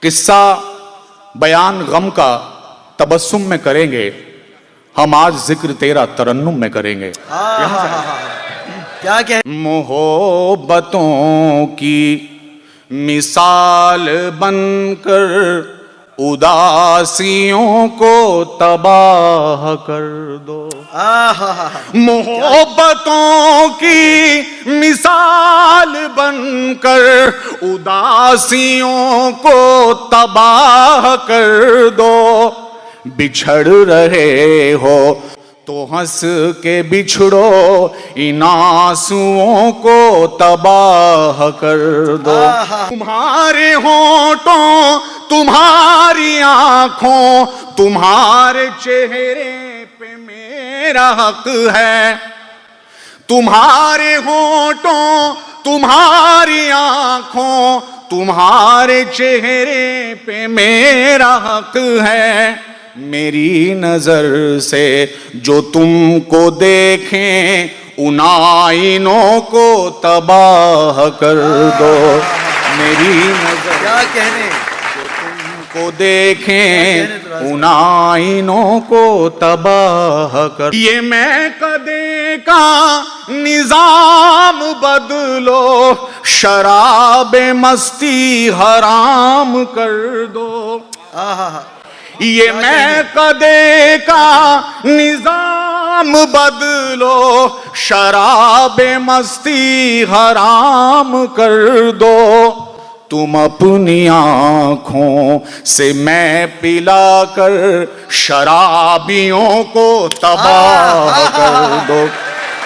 قصہ بیان غم کا تبسم میں کریں گے، ہم آج ذکر تیرا ترنم میں کریں گے۔ کیا کہ محبتوں کی مثال بن کر اداسیوں کو تباہ کر دو۔ محبتوں کی مثال بن کر اداسیوں کو تباہ کر دو۔ بچھڑ رہے ہو تو ہنس کے بچھڑو، ان آنسوؤں کو تباہ کر دو۔ تمہارے ہونٹوں، تمہاری آنکھوں، تمہارے چہرے پہ میرا حق ہے۔ تمہارے ہونٹوں، تمہاری آنکھوں، تمہارے چہرے پہ میرا حق ہے۔ میری نظر سے جو تم کو دیکھیں، ان آئینوں کو تباہ کر دو۔ میری نظر کیا کہنے جو تم کو دیکھیں، ان آئینوں کو تباہ کر۔ یہ میں کدے کا نظام بدلو، شراب مستی حرام کر دو۔ یہ میں کدے کا نظام بدلو، شراب مستی حرام کر دو۔ تم اپنی آنکھوں سے میں پلا کر شرابیوں کو تباہ کر دو۔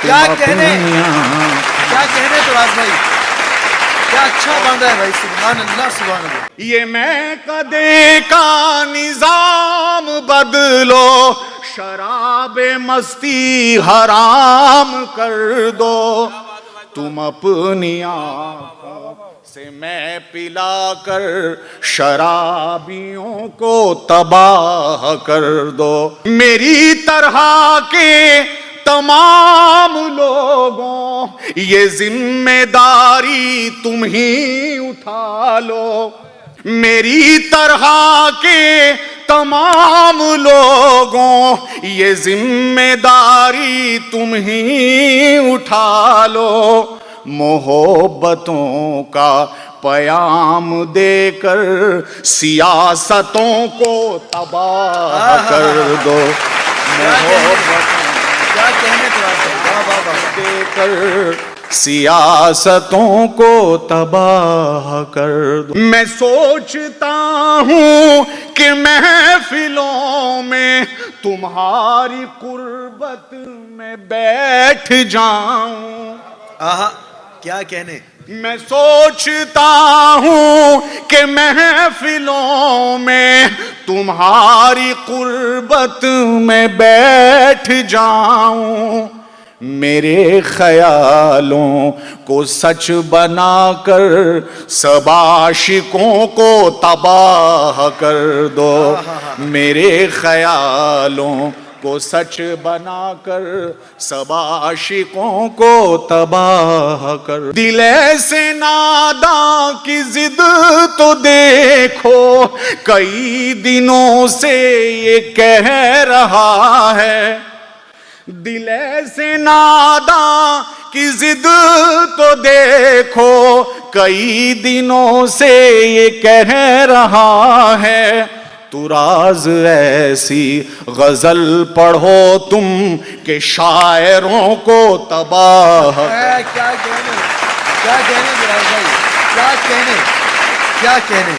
کیا کہنے تراز بھائی، کیا اچھا باندھا ہے بھائی، سبحان اللہ سبحان اللہ۔ یہ میں کدے کا نظام بدلو، شراب مستی حرام کر دو۔ تم اپنی آنکھوں سے میں پلا کر شرابیوں کو تباہ کر دو۔ میری طرح کے تمام لوگوں، یہ ذمہ داری تم ہی اٹھا لو۔ میری طرح کے تمام لوگوں، یہ ذمہ داری تم ہی اٹھا لو۔ محبتوں کا پیام دے کر سیاستوں کو تباہ کر دو۔ کیا کہنے دے کر سیاستوں کو تباہ کر دو۔ میں سوچتا ہوں کہ محفلوں میں تمہاری قربت میں بیٹھ جاؤں۔ کیا کہنے میں سوچتا ہوں کہ محفلوں میں تمہاری قربت میں بیٹھ جاؤں۔ میرے خیالوں کو سچ بنا کر سب عاشقوں کو تباہ کر دو۔ میرے خیالوں کو سچ بنا کر سب عاشقوں کو تباہ کر۔ دل ایسے ناداں کی ضد تو دیکھو، کئی دنوں سے یہ کہہ رہا ہے۔ دل ایسے ناداں کی ضد تو دیکھو، کئی دنوں سے یہ کہہ رہا ہے۔ تو راز ایسی غزل پڑھو تم کہ شاعروں کو تباہ کیا کہنے کیا کہنے کیا کہنے